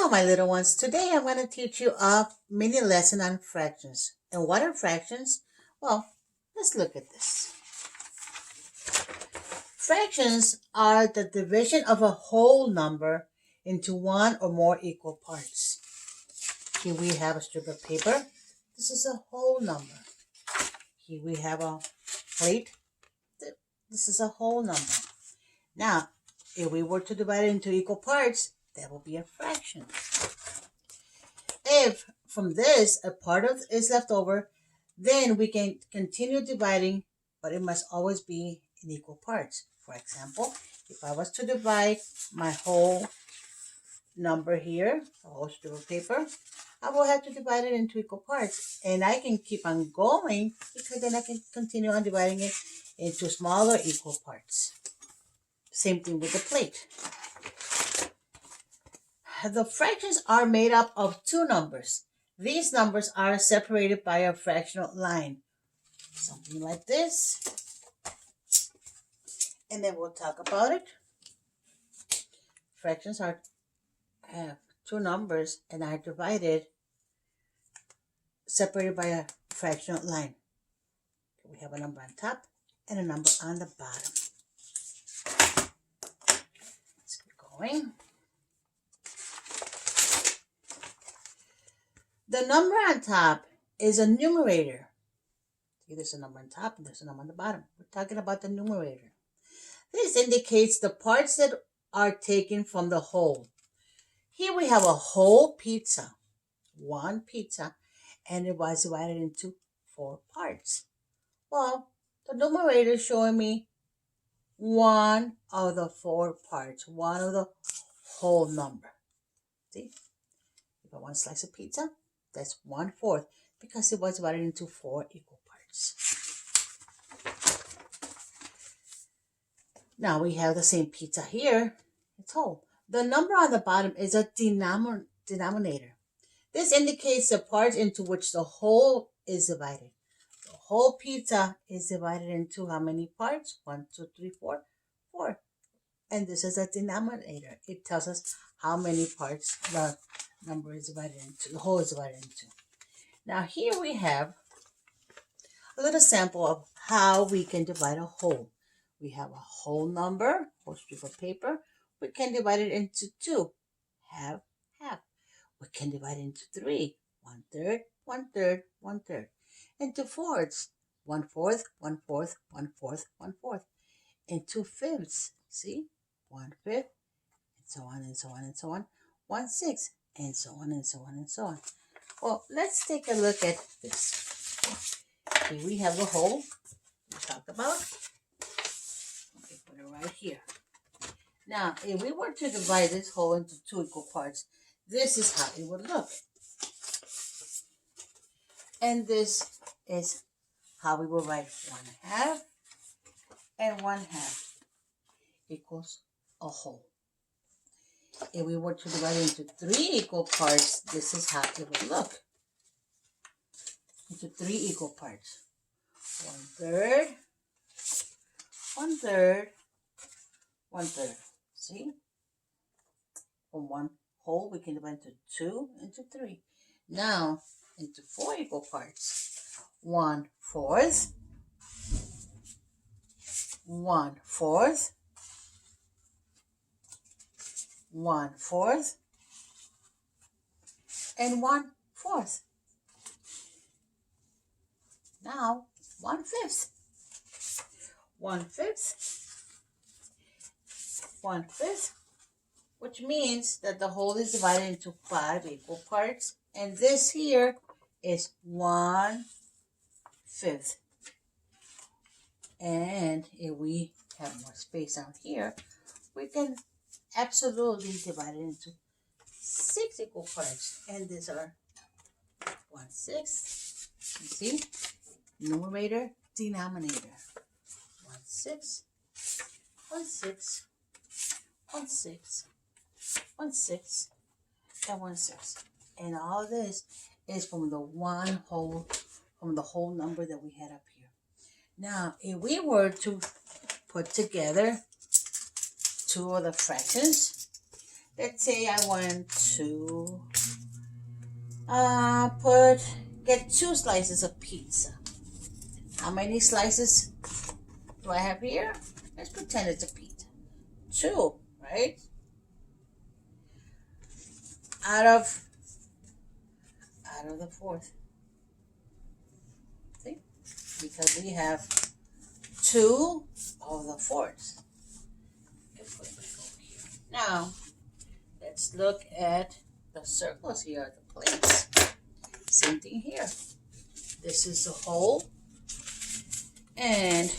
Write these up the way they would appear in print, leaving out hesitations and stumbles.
Hello, my little ones. Today I'm going to teach you a mini lesson on fractions. And what are fractions? Well, let's look at this. Fractions are the division of a whole number into one or more equal parts. Here we have a strip of paper. This is a whole number. Here we have a plate. This is a whole number. Now, if we were to divide it into equal parts, that will be a fraction. If from this a part of is left over, then we can continue dividing, but it must always be in equal parts. For example, if I was to divide my whole number here, a whole strip of paper, I will have to divide it into equal parts. And I can keep on going because then I can continue on dividing it into smaller equal parts. Same thing with the plate. The fractions are made up of two numbers. These numbers are separated by a fractional line. Something like this. And then we'll talk about it. Fractions have two numbers and are separated by a fractional line. We have a number on top and a number on the bottom. Let's keep going. The number on top is a numerator. See, there's a number on top and there's a number on the bottom. We're talking about the numerator. This indicates the parts that are taken from the whole. Here we have a whole pizza, one pizza, and it was divided into 4 parts. Well, the numerator is showing me one of the 4 parts, one of the whole number. See, if I want a slice of pizza, that's 1/4 because it was divided into 4 equal parts. Now we have the same pizza here. It's whole. The number on the bottom is a denominator. This indicates the parts into which the whole is divided. The whole pizza is divided into how many parts? 1, 2, 3, 4, 4. And this is a denominator. It tells us how many parts the number is divided into, the whole is divided into. Now here we have a little sample of how we can divide a whole. We have a whole number, whole strip of paper. We can divide it into 2, half, half. We can divide it into 3, 1/3, 1/3, 1/3. Into 4s, 1/4, 1/4, 1/4, 1/4. Into 5ths, see, 1/5, and so on and so on and so on. 1/6, and so on and so on and so on. Well, let's take a look at this. Here we have the whole we talked about. Okay, put it right here. Now, if we were to divide this whole into 2 equal parts, this is how it would look. And this is how we will write 1/2 and 1/2 equals a whole. If we were to divide it into 3 equal parts, this is how it would look. Into 3 equal parts. 1/3, 1/3, 1/3. See? From one whole, we can divide into 2, into 3. Now, into 4 equal parts. 1/4, 1/4, 1/4, and 1/4. Now, 1/5, 1/5, 1/5, which means that the whole is divided into 5 equal parts, and this here is 1/5. And if we have more space down here, we can absolutely divide it into 6 equal parts, and these are 1/6. You see, numerator, denominator. 1/6, 1/6, 1/6, 1/6, and 1/6. And all this is from the whole number that we had up here. Now, if we were to put together 2 of the fractions, let's say I want to get 2 slices of pizza. How many slices do I have here? Let's pretend it's a pizza. 2, right? Out of the fourth. See? Because we have 2 of the fourths. Now, let's look at the circles here, the plates. Same thing here. This is the whole, and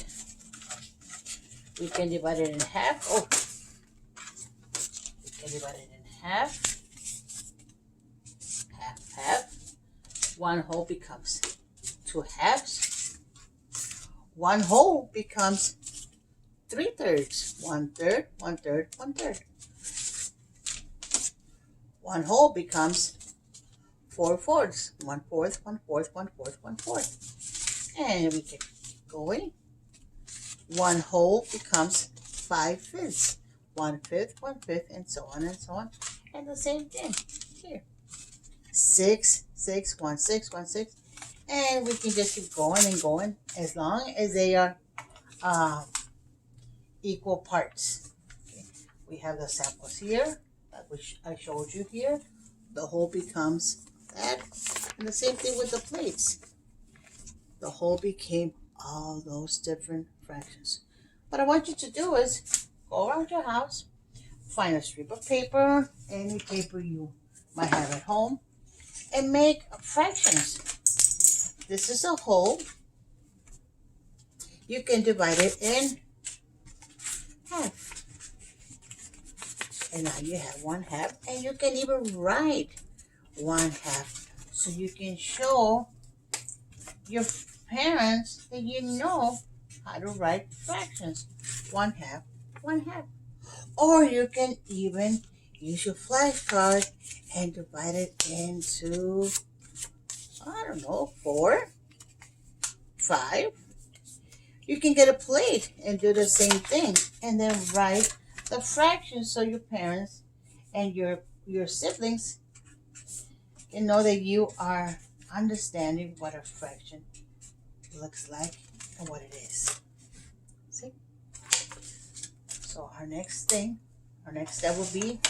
we can divide it in half. Oh, we can divide it in half. Half, half. 1 whole becomes 2 halves. 1 whole becomes 3/3. 1/3, 1/3, 1/3. 1 whole becomes 4/4. 1/4, 1/4, 1/4, 1/4. And we keep going. 1 whole becomes 5/5. 1/5, 1/5, and so on and so on. And the same thing here. 6, 6, 1, 6, 1, 6. And we can just keep going and going as long as they are equal parts. Okay. We have the samples here, which I showed you here. The whole becomes that. And the same thing with the plates. The whole became all those different fractions. What I want you to do is go around your house, find a strip of paper, any paper you might have at home, and make fractions. This is a whole. You can divide it in half. And now you have 1/2, and you can even write 1/2. So you can show your parents that you know how to write fractions. 1/2, 1/2. Or you can even use your flashcard and divide it into, I don't know, 4, 5. You can get a plate and do the same thing, and then write the fractions so your parents and your siblings can know that you are understanding what a fraction looks like and what it is. See? So our next step will be,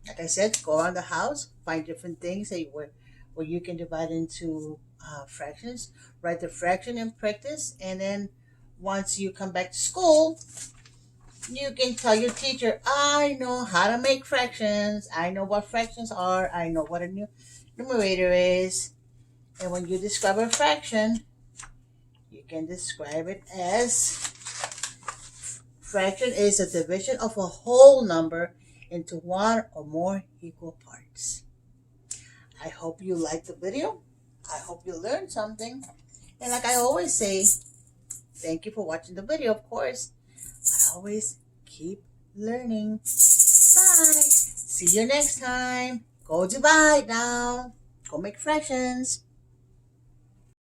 like I said, go around the house, find different things that where you can divide into fractions, write the fraction in practice, and then once you come back to school, you can tell your teacher, I know how to make fractions. I know what fractions are. I know what a numerator is. And when you describe a fraction, you can describe it as fraction is a division of a whole number into 1 or more equal parts. I hope you liked the video. I hope you learned something. And like I always say, thank you for watching the video, of course. But always keep learning. Bye. See you next time. Go divide now. Go make fractions.